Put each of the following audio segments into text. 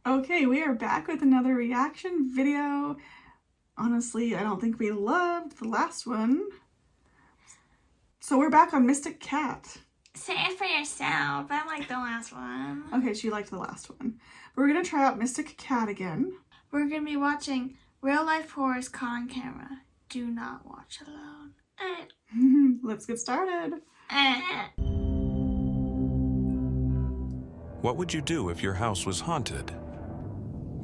Okay, we are back with another reaction video. Honestly, I don't think we loved the last one. So we're back on Mystic Cat. Say it for yourself. I like the last one. Okay, she liked the last one. We're going to try out Mystic Cat again. We're going to be watching real life horrors caught on camera. Do not watch alone. Let's get started. What would you do if your house was haunted?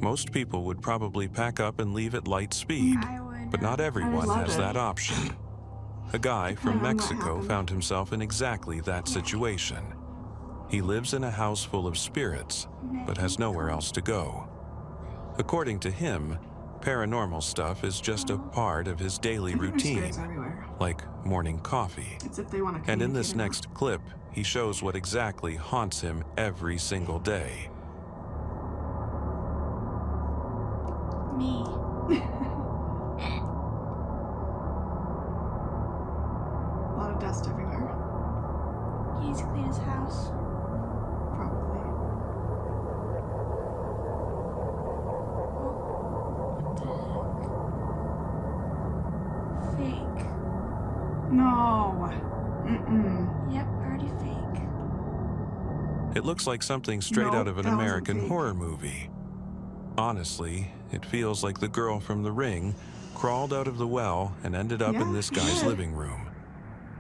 Most people would probably pack up and leave at light speed, but not everyone has that option. A guy from Mexico found himself in exactly that situation. He lives in a house full of spirits, but has nowhere else to go. According to him, paranormal stuff is just a part of his daily routine, like morning coffee. And in this next clip, he shows what exactly haunts him every single day. Me. A lot of dust everywhere. He needs to clean his house. Probably. What the heck? Fake. No. Yep, already fake. It looks like something straight out of an American horror movie. Honestly, it feels like the girl from The Ring crawled out of the well and ended up in this guy's living room.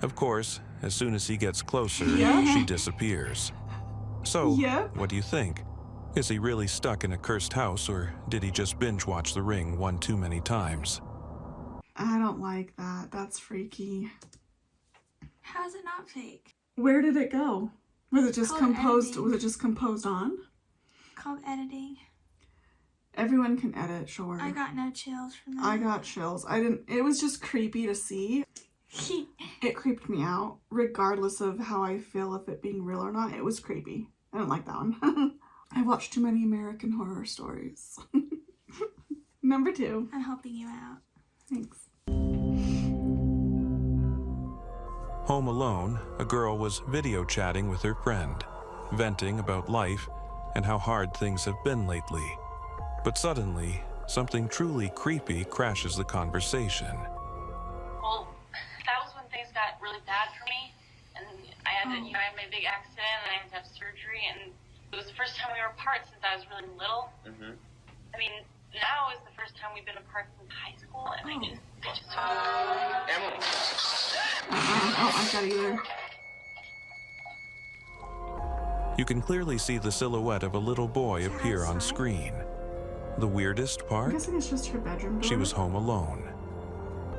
Of course, as soon as he gets closer, she disappears. So, what do you think? Is he really stuck in a cursed house, or did he just binge watch The Ring one too many times? I don't like that. That's freaky. How is it not fake? Where did it go? Was it just composed? Editing. Was it just composed on? Called editing. Everyone can edit, sure. I got no chills from that. I got chills. It was just creepy to see. It creeped me out, regardless of how I feel if it being real or not. It was creepy. I didn't like that one. I watched too many American Horror Stories. Number 2. I'm helping you out. Thanks. Home alone, a girl was video chatting with her friend, venting about life and how hard things have been lately. But suddenly, something truly creepy crashes the conversation. Well, that was when things got really bad for me, and I had to, I had my big accident, and I had to have surgery, and it was the first time we were apart since I was really little. I mean, now is the first time we've been apart since high school, and I just Emily. I don't like that either. You can clearly see the silhouette of a little boy appear on screen. The weirdest I'm part? guessing it's just her bedroom door. She was home alone.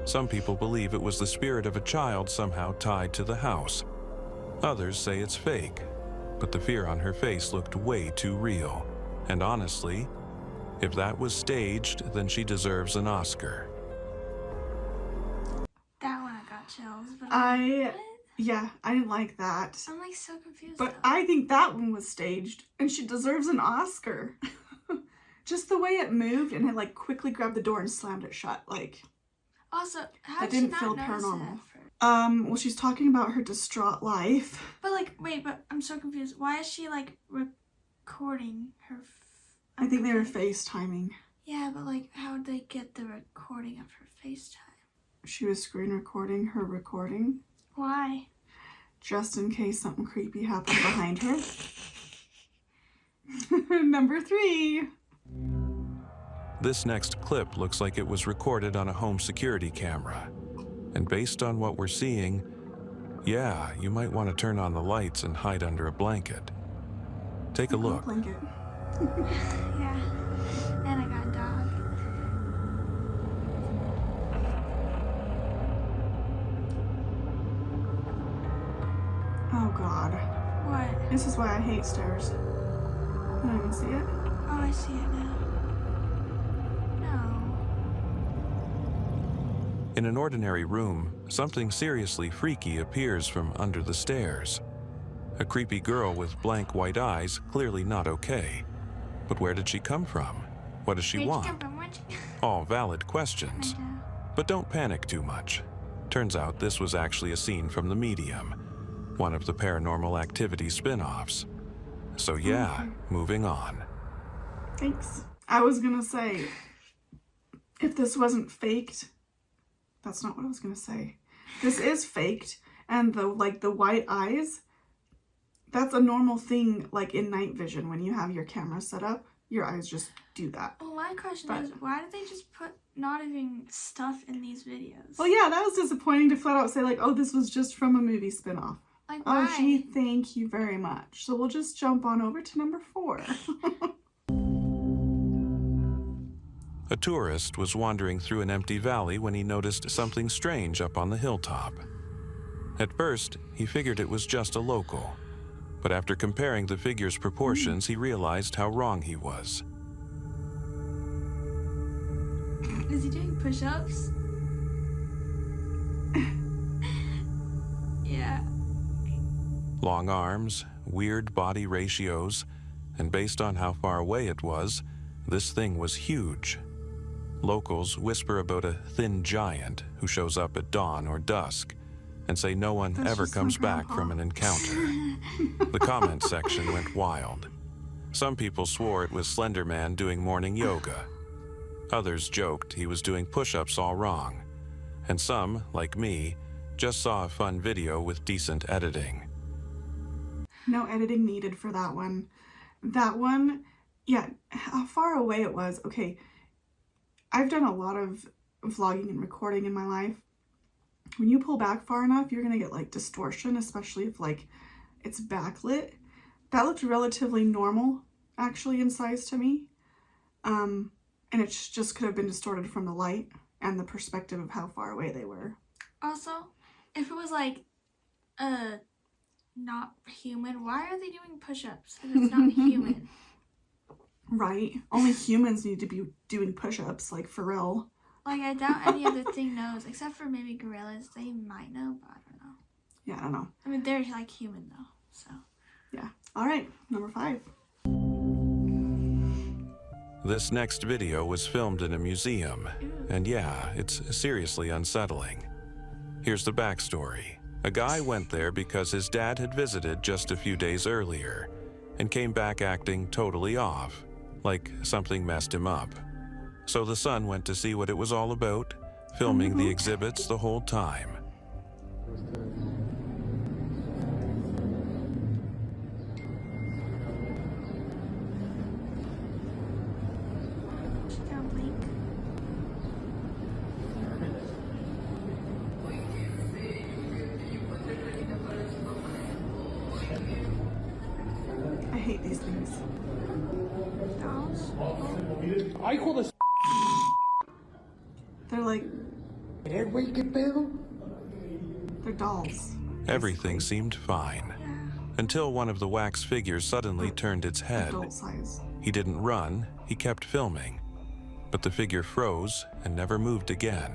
Some people believe it was the spirit of a child somehow tied to the house. Others say it's fake, but the fear on her face looked way too real. And honestly, if that was staged, then she deserves an Oscar. That one I got chills. But Yeah, I didn't like that. I'm like so confused. But I think that one was staged, and she deserves an Oscar. Just the way it moved, and it like quickly grabbed the door and slammed it shut. Like, also, how that did didn't she feel not notice paranormal. that? Well, she's talking about her distraught life. But like, wait, but I'm so confused. Why is she like recording her? I think they were FaceTiming. Yeah, but like, how would they get the recording of her FaceTime? She was screen recording her recording. Why? Just in case something creepy happened behind her. Number 3. This next clip looks like it was recorded on a home security camera. And based on what we're seeing, yeah, you might want to turn on the lights and hide under a blanket. Take a look. Blanket. Yeah, and I got a dog. Oh God. What? This is why I hate stairs. I don't even see it. Oh, I see it now. No. In an ordinary room, something seriously freaky appears from under the stairs. A creepy girl with blank white eyes, clearly not okay. But where did she come from? What does she want? All valid questions. But don't panic too much. Turns out this was actually a scene from The Medium, one of the Paranormal Activity spin-offs. So yeah, moving on. Thanks. I was gonna say, if this wasn't faked, that's not what I was gonna say. This is faked, and the white eyes, that's a normal thing, like in night vision when you have your camera set up, your eyes just do that. Well, my question is, why did they just put not even stuff in these videos? Well, yeah, that was disappointing to flat out say like, oh, this was just from a movie spinoff. Like, why? Oh, gee, thank you very much. So we'll just jump on over to number 4. A tourist was wandering through an empty valley when he noticed something strange up on the hilltop. At first, he figured it was just a local, but after comparing the figure's proportions, he realized how wrong he was. Is he doing push-ups? Yeah. Long arms, weird body ratios, and based on how far away it was, this thing was huge. Locals whisper about a thin giant who shows up at dawn or dusk and say no one ever comes back from an encounter. The comment section went wild. Some people swore it was Slender Man doing morning yoga. Others joked he was doing push-ups all wrong. And some, like me, just saw a fun video with decent editing. No editing needed for that one. That one, yeah, how far away it was. Okay, I've done a lot of vlogging and recording in my life. When you pull back far enough, you're gonna get like distortion, especially if like it's backlit. That looked relatively normal, actually, in size to me. And it just could have been distorted from the light and the perspective of how far away they were. Also, if it was like, not human, why are they doing push-ups if it's not human? Right. Only humans need to be doing push-ups, like for real. Like, I doubt any other thing knows, except for maybe gorillas. They might know, but I don't know. Yeah, I don't know. I mean, they're like human though, so. Yeah. All right, number 5. This next video was filmed in a museum, and yeah, it's seriously unsettling. Here's the backstory. A guy went there because his dad had visited just a few days earlier and came back acting totally off, like something messed him up. So the son went to see what it was all about, filming the exhibits the whole time. She can't blink. I hate these things. Dolls. I call this. They're like, They're dolls. Everything seemed fine, until one of the wax figures suddenly turned its head. Adult size. He didn't run, he kept filming, but the figure froze and never moved again.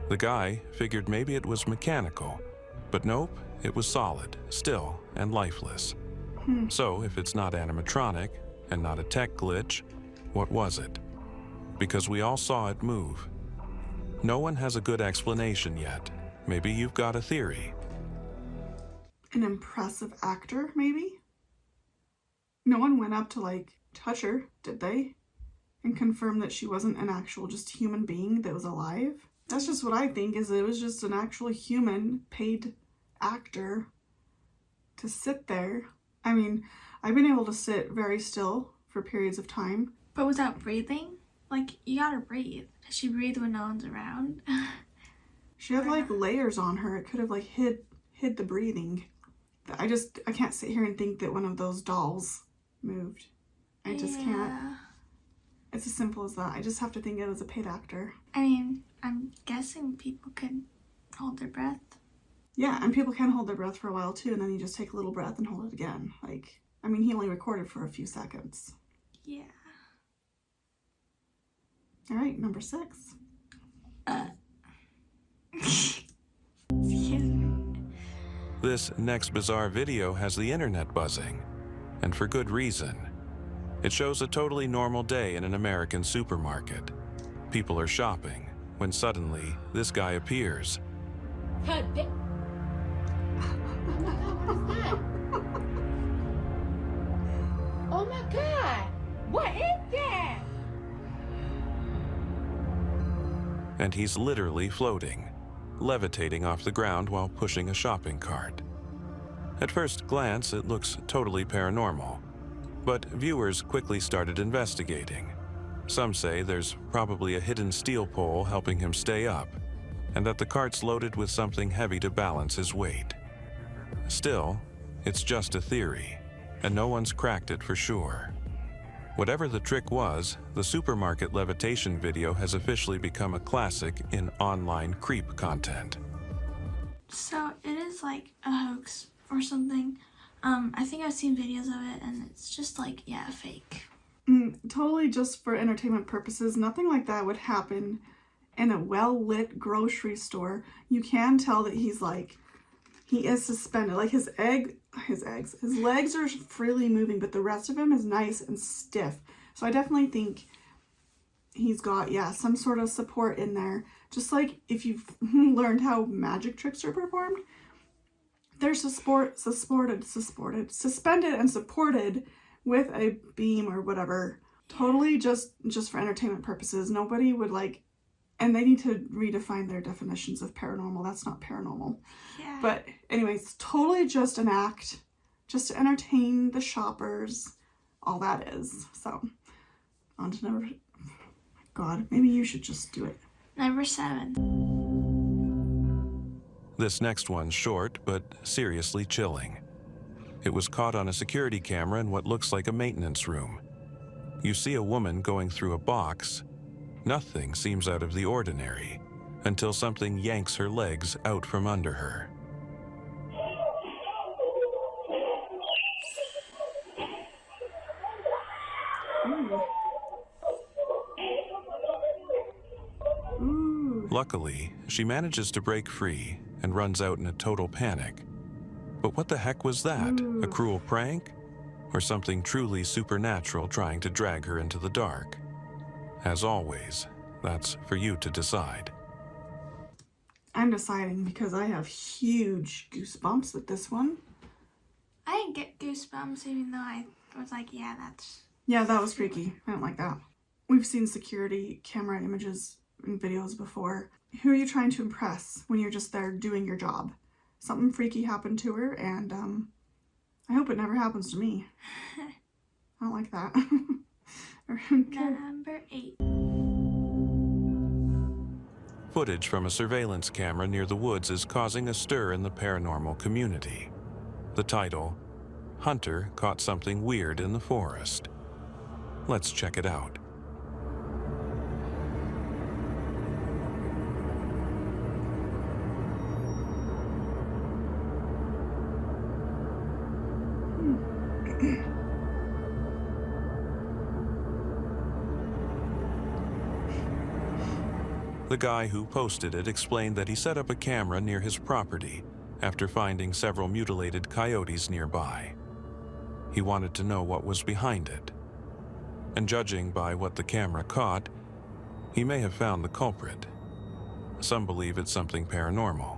The guy figured maybe it was mechanical, but nope, it was solid, still, and lifeless. So if it's not animatronic and not a tech glitch, what was it? Because we all saw it move. No one has a good explanation yet. Maybe you've got a theory. An impressive actor, maybe? No one went up to like touch her, did they? And confirm that she wasn't an actual just human being that was alive? That's just what I think, is it was just an actual human paid actor to sit there. I mean, I've been able to sit very still for periods of time. But without breathing? Like, you gotta breathe. Does she breathe when no one's around? She had like layers on her. It could have like hid the breathing. I can't sit here and think that one of those dolls moved. I just can't. It's as simple as that. I just have to think it was a paid actor. I mean, I'm guessing people could hold their breath. Yeah, and people can hold their breath for a while too, and then you just take a little breath and hold it again. Like, I mean, he only recorded for a few seconds. Yeah. All right, number 6. Excuse me. This next bizarre video has the internet buzzing, and for good reason. It shows a totally normal day in an American supermarket. People are shopping, when suddenly, this guy appears. Oh my God! What is and he's literally floating, levitating off the ground while pushing a shopping cart. At first glance, it looks totally paranormal, but viewers quickly started investigating. Some say there's probably a hidden steel pole helping him stay up, and that the cart's loaded with something heavy to balance his weight. Still, it's just a theory, and no one's cracked it for sure. Whatever the trick was, the supermarket levitation video has officially become a classic in online creep content. So it is like a hoax or something. I think I've seen videos of it, and it's just like, yeah, fake. Totally just for entertainment purposes. Nothing like that would happen in a well-lit grocery store. You can tell that he is suspended. Like his legs are freely moving, but the rest of him is nice and stiff. So I definitely think he's got, yeah, some sort of support in there. Just like if you've learned how magic tricks are performed, they're suspended and supported with a beam or whatever. Totally just for entertainment purposes. Nobody would like, and they need to redefine their definitions of paranormal. That's not paranormal. Yeah. But anyways, totally just an act, just to entertain the shoppers. All that is. So, on to number, God, maybe you should just do it. Number 7. This next one's short, but seriously chilling. It was caught on a security camera in what looks like a maintenance room. You see a woman going through a box. Nothing seems out of the ordinary until something yanks her legs out from under her. Luckily, she manages to break free and runs out in a total panic. But what the heck was that? A cruel prank? Or something truly supernatural trying to drag her into the dark? As always, that's for you to decide. I'm deciding because I have huge goosebumps with this one. I didn't get goosebumps even though I was like, yeah, that's... Yeah, that was freaky. I don't like that. We've seen security camera images and videos before. Who are you trying to impress when you're just there doing your job? Something freaky happened to her, and I hope it never happens to me. I don't like that. Number 8. Footage from a surveillance camera near the woods is causing a stir in the paranormal community. The title, Hunter Caught Something Weird in the Forest. Let's check it out. The guy who posted it explained that he set up a camera near his property after finding several mutilated coyotes nearby. He wanted to know what was behind it. And judging by what the camera caught, he may have found the culprit. Some believe it's something paranormal.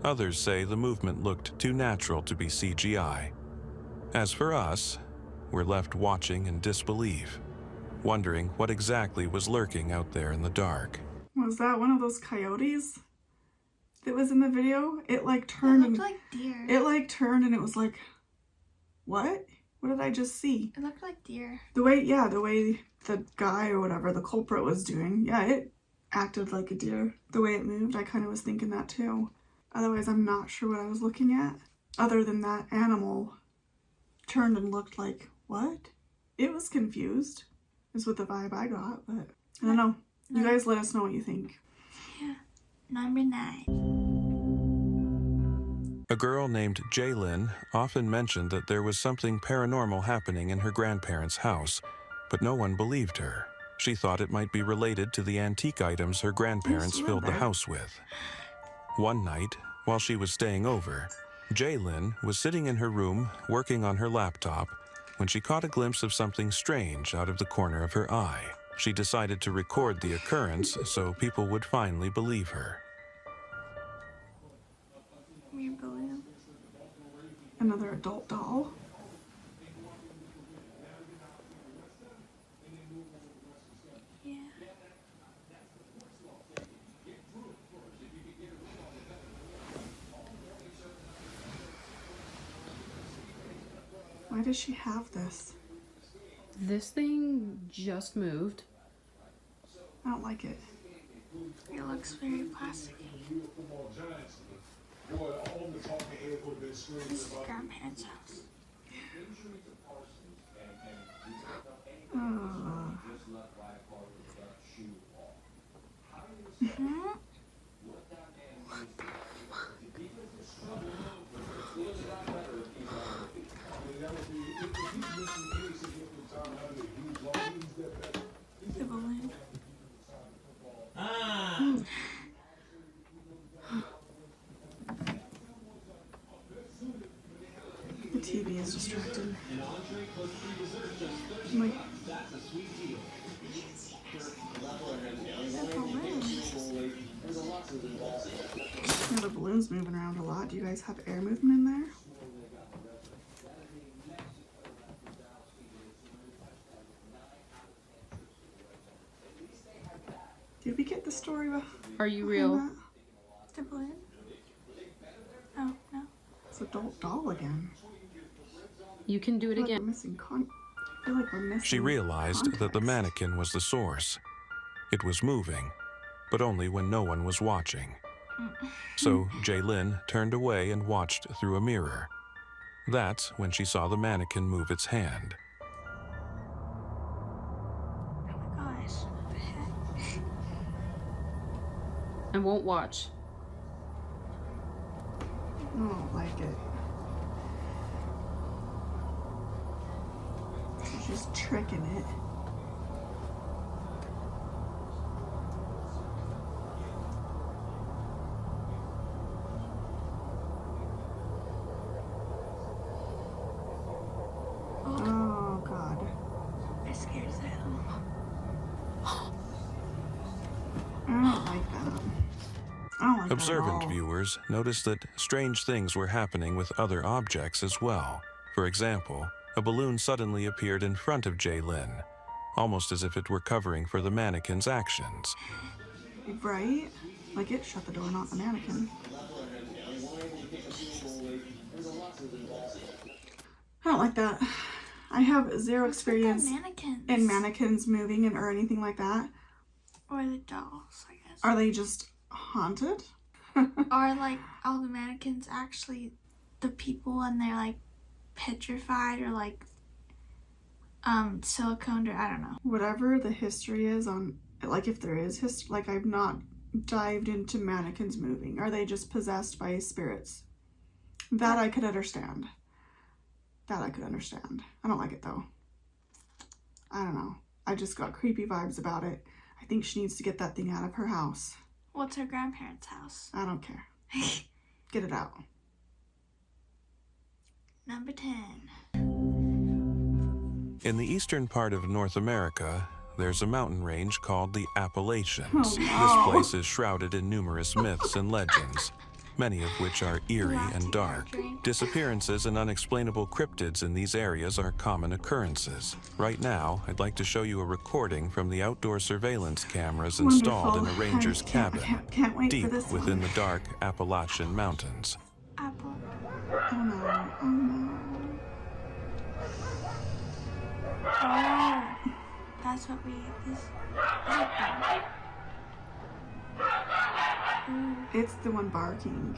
Others say the movement looked too natural to be CGI. As for us, we're left watching in disbelief, wondering what exactly was lurking out there in the dark. Was that one of those coyotes that was in the video? It like turned. It looked like deer. It like turned and it was like, what? What did I just see? It looked like deer. The way the guy or whatever, the culprit was doing, yeah, it acted like a deer. The way it moved, I kind of was thinking that too. Otherwise, I'm not sure what I was looking at. Other than that animal turned and looked like, what? It was confused, is what the vibe I got, but I don't know. You guys let us know what you think. Yeah. Number 9. A girl named Jaylyn often mentioned that there was something paranormal happening in her grandparents' house, but no one believed her. She thought it might be related to the antique items her grandparents filled the house with. One night, while she was staying over, Jaylyn was sitting in her room working on her laptop when she caught a glimpse of something strange out of the corner of her eye. She decided to record the occurrence so people would finally believe her. You believe him? Another adult doll. Yeah. Why does she have this? This thing just moved. I don't like it. It looks very plasticky. This is grandparents' house. The balloon. The TV is distracting. Like, yeah, the balloon's moving around a lot. Do you guys have air movement in there? Did we get the story behind Are you real? that? The balloon? Oh, no. It's an adult doll again. You can do it I feel like again. we're missing I feel like we're missing She realized that the context. mannequin was the source. It was moving, but only when no one was watching. So Jaylin turned away and watched through a mirror. That's when she saw the mannequin move its hand. Oh my gosh. What the heck? I won't watch. I don't like it. She's just tricking it. Oh God. I scared as hell. I don't like that. I don't like Observant that at all. viewers noticed that strange things were happening with other objects as well. For example, a balloon suddenly appeared in front of Jaylin, almost as if it were covering for the mannequin's actions. Right? Like it shut the door, not the mannequin. I don't like that. I have zero What's with the experience mannequins? in mannequins moving or anything like that. Or the dolls, I guess. Are they just haunted? Or like all the mannequins actually the people and they're like petrified or like siliconed or I don't know. Whatever the history is on, like if there is history, like I've not dived into mannequins moving. Are they just possessed by spirits? That I could understand. That I could understand. I don't like it though. I don't know. I just got creepy vibes about it. I think she needs to get that thing out of her house. What's her grandparents' house? I don't care. Get it out. Number 10. In the eastern part of North America, there's a mountain range called the Appalachians. Oh, no. This place is shrouded in numerous myths and legends, many of which are eerie and dark. Disappearances and unexplainable cryptids in these areas are common occurrences. Right now, I'd like to show you a recording from the outdoor surveillance cameras installed in a Wonderful. ranger's I cabin, can't wait deep for this within one. the dark Appalachian Mountains. Apple. Oh no. Oh no. Oh. That's what we this. It's the one barking.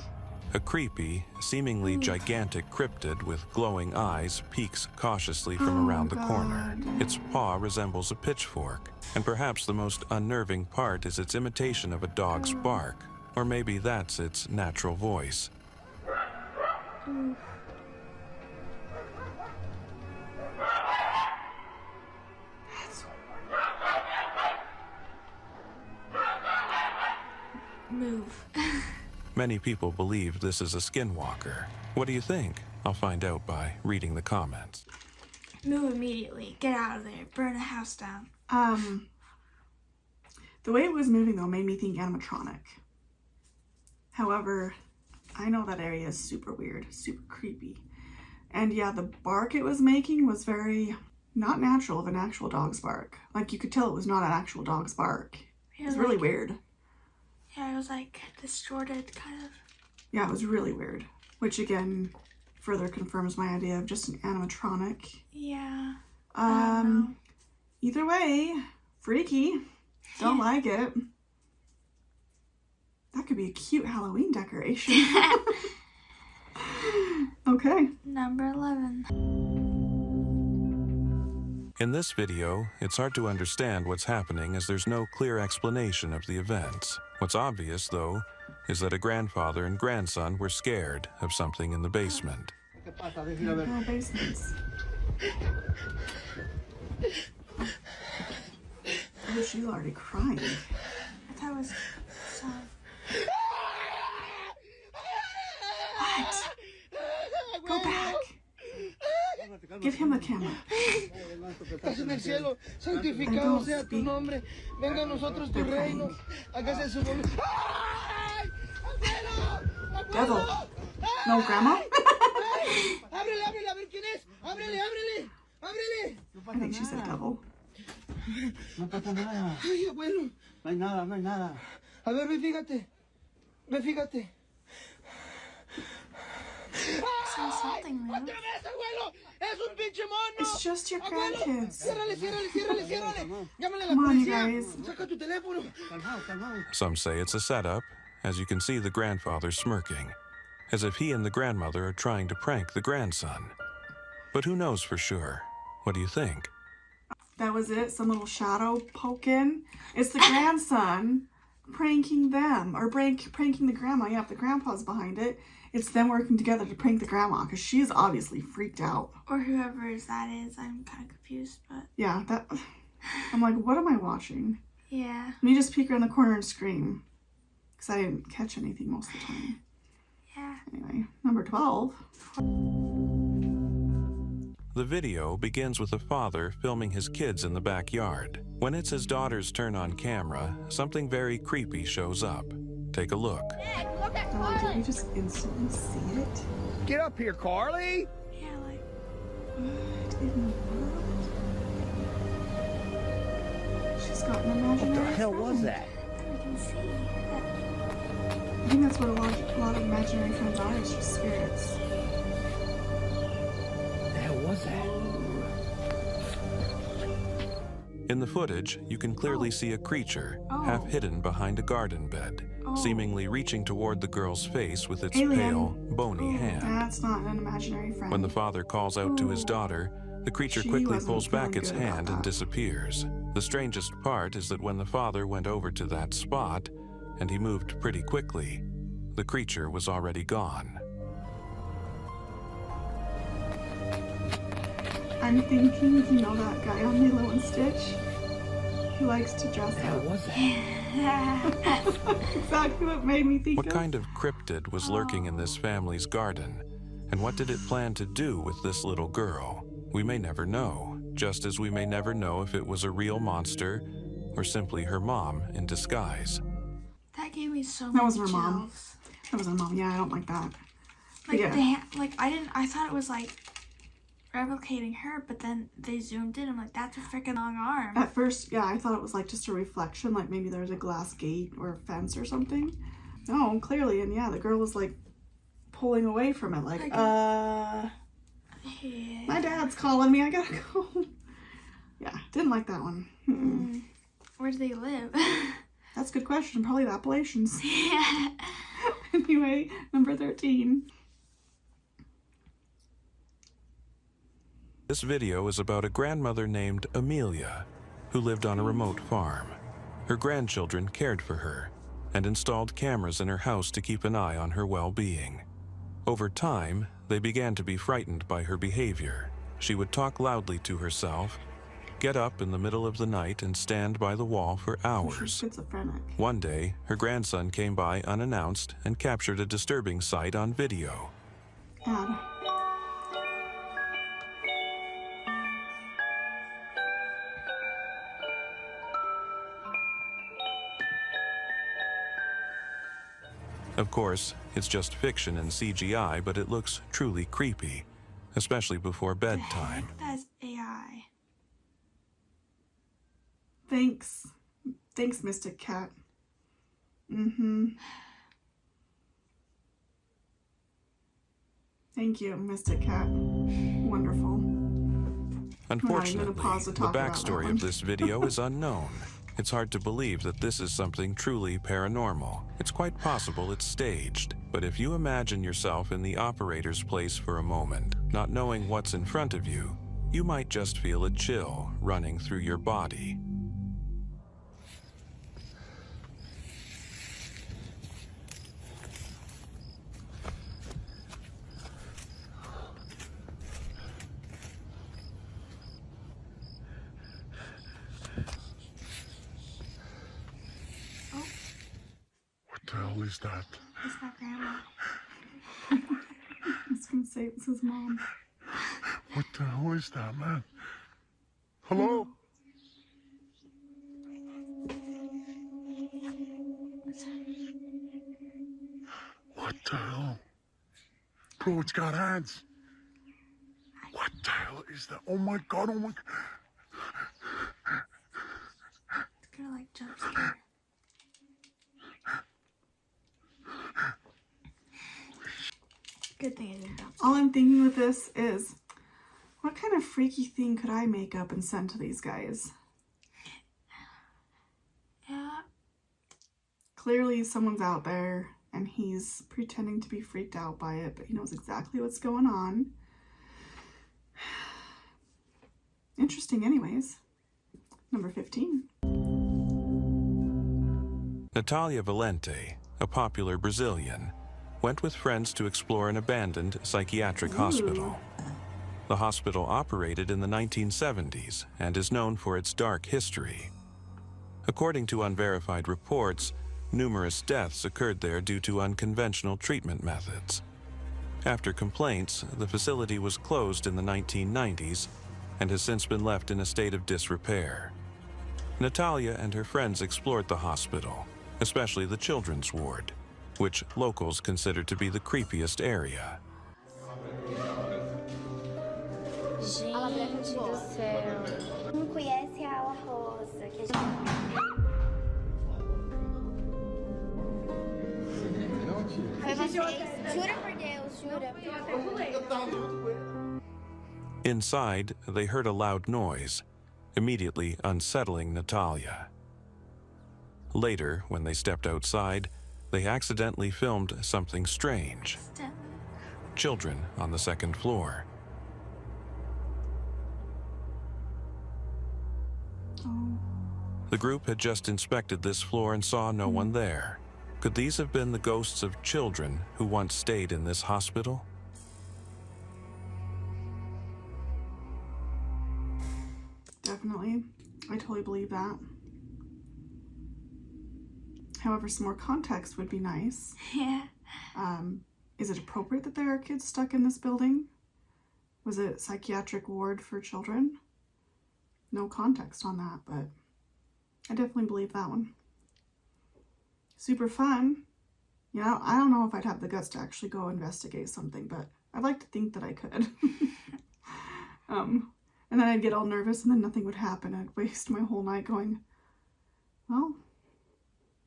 A creepy, seemingly gigantic cryptid with glowing eyes peeks cautiously from around the corner. God. Its paw resembles a pitchfork, and perhaps the most unnerving part is its imitation of a dog's bark, or maybe that's its natural voice. Move. Many people believe this is a skinwalker. What do you think? I'll find out by reading the comments. Move immediately. Get out of there. Burn the house down. The way it was moving though made me think animatronic. However, I know that area is super weird, super creepy. And yeah, the bark it was making was very not natural of an actual dog's bark. Like you could tell it was not an actual dog's bark. It was really weird. Yeah, it was like distorted kind of. Yeah, it was really weird. Which again, further confirms my idea of just an animatronic. Yeah. I don't know. Either way, freaky. Don't like it. That could be a cute Halloween decoration. Okay. Number 11. In this video, it's hard to understand what's happening as there's no clear explanation of the events. What's obvious, though, is that a grandfather and grandson were scared of something in the basement. No basements. Oh, she's already crying. I thought it was so. What? Go back. Give him the camera. Estás en el cielo, santificado sea tu nombre. Venga a nosotros tu reino. Hágase su voluntad. ¡Ay! ¡Abuelo! Devil. ¡Abuelo! No, Grandma? ¡Ábrele, ábrele! A ver quién es. ¡Ábrele, ábrele! ¡Ábrele! I think she said devil. No pasa nada. Ay, abuelo. No hay nada, no hay nada. A ver, ve, fíjate. Ve, fíjate. Saw something moved. ¡Otra vez, abuelo! ¡Es un pinche mono! It's just your Abuelo, grandkids. ciérrale, ciérrale, ciérrale, ciérrale. Llámale a la Come on, you policía. guys. Saca tu teléfono. Calmado, calmado. Some say it's a setup, as you can see the grandfather smirking, as if he and the grandmother are trying to prank the grandson. But who knows for sure? What do you think? That was it? Some little shadow poking? It's the grandson pranking them. Or pranking the grandma. Yeah, if the grandpa's behind it, it's them working together to prank the grandma, because she's obviously freaked out. Or whoever that is. I'm kind of confused, but Yeah, that... I'm like, what am I watching? yeah. Let me just peek around the corner and scream. Because I didn't catch anything most of the time. Yeah. Anyway, number 12. The video begins with a father filming his kids in the backyard. When it's his daughter's turn on camera, something very creepy shows up. Take a look. Oh, did we just instantly see it? Get up here, Carly. Yeah, like. What in the world? She's got an imaginary friend. that? Then we can see that. I think that's what a lot of imaginary friends are, is just spirits. The hell was that? In the footage, you can clearly see a creature, half hidden behind a garden bed, seemingly reaching toward the girl's face with its Alien. pale, bony hand. That's not an imaginary friend. When the father calls out to his daughter, the creature She quickly wasn't pulls back feeling its good about hand and that. disappears. The strangest part is that when the father went over to that spot, and he moved pretty quickly, the creature was already gone. I'm thinking, you know that guy on Lilo and Stitch? He likes to dress up. was that? That's exactly what made me think What of. kind of cryptid was lurking in this family's garden? And what did it plan to do with this little girl? We may never know, just as we may never know if it was a real monster or simply her mom in disguise. That gave me so That many wasn't her mom. chills. That was her mom. Yeah, I don't like that. Like Yeah. I thought it was like replicating her, but then they zoomed in. I'm like, that's a freaking long arm. At first, yeah, I thought it was like just a reflection, like maybe there's a glass gate or a fence or something. No, clearly, and yeah, the girl was like pulling away from it, like, Yeah. my dad's calling me, I gotta go. Yeah, didn't like that one. Mm-mm. Where do they live? That's a good question. Probably the Appalachians. Yeah. Anyway, number 13. This video is about a grandmother named Amelia, who lived on a remote farm. Her grandchildren cared for her and installed cameras in her house to keep an eye on her well-being. Over time, they began to be frightened by her behavior. She would talk loudly to herself, get up in the middle of the night and stand by the wall for She's hours. schizophrenic. One day, her grandson came by unannounced and captured a disturbing sight on video. Ad. Of course, it's just fiction and CGI, but it looks truly creepy, especially before bedtime. That's AI. Thanks. Thanks, Mystic Cat. Mm-hmm. Thank you, Mystic Cat. Wonderful. Unfortunately, the backstory of this video is unknown. It's hard to believe that this is something truly paranormal. It's quite possible it's staged, but if you imagine yourself in the operator's place for a moment, not knowing what's in front of you, you might just feel a chill running through your body. What the hell is that? It's my grandma. I was gonna say it was his mom. What the hell is that, man? Hello? What the hell? Bro, it's got hands. What the hell is that? Oh my god, oh my god. It's gonna like jump scare. Good thing I didn't jump. All I'm thinking with this is, what kind of freaky thing could I make up and send to these guys? Yeah. Clearly someone's out there and he's pretending to be freaked out by it, but he knows exactly what's going on. Interesting anyways. Number 15. Natalia Valente, a popular Brazilian, went with friends to explore an abandoned psychiatric hospital. The hospital operated in the 1970s and is known for its dark history. According to unverified reports, numerous deaths occurred there due to unconventional treatment methods. After complaints, the facility was closed in the 1990s and has since been left in a state of disrepair. Natalia and her friends explored the hospital, especially the children's ward, which locals consider to be the creepiest area. Gente do céu. Não conhece a ala rosa que a gente... Jura por Deus, jura. Inside, they heard a loud noise, immediately unsettling Natalia. Later, when they stepped outside, they accidentally filmed something strange. Children on the second floor. The group had just inspected this floor and saw no one there. Could these have been the ghosts of children who once stayed in this hospital? Definitely. I totally believe that. However, some more context would be nice. Yeah. Is it appropriate that there are kids stuck in this building? Was it a psychiatric ward for children? No context on that, but I definitely believe that one. Super fun. You know, I don't know if I'd have the guts to actually go investigate something, but I'd like to think that I could. And then I'd get all nervous and then nothing would happen. I'd waste my whole night going, well,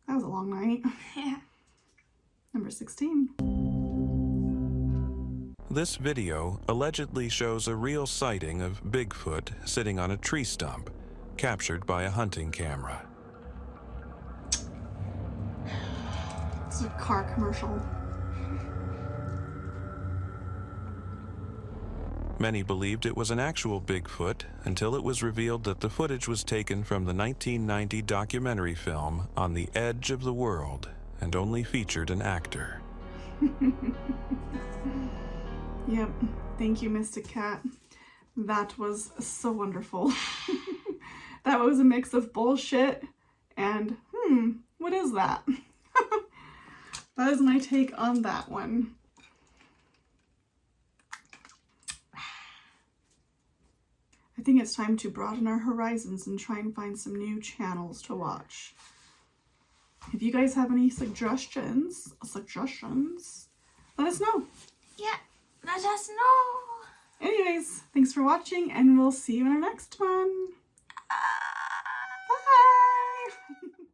that was a long night. Yeah. Number 16. This video allegedly shows a real sighting of Bigfoot sitting on a tree stump, captured by a hunting camera. It's a car commercial. Many believed it was an actual Bigfoot until it was revealed that the footage was taken from the 1990 documentary film On the Edge of the World and only featured an actor. Yep. Thank you, Mystic Cat. That was so wonderful. That was a mix of bullshit and, what is that? That is my take on that one. I think it's time to broaden our horizons and try and find some new channels to watch. If you guys have any suggestions, let us know. Yeah, let us know. Anyways, thanks for watching and we'll see you in our next one. Bye!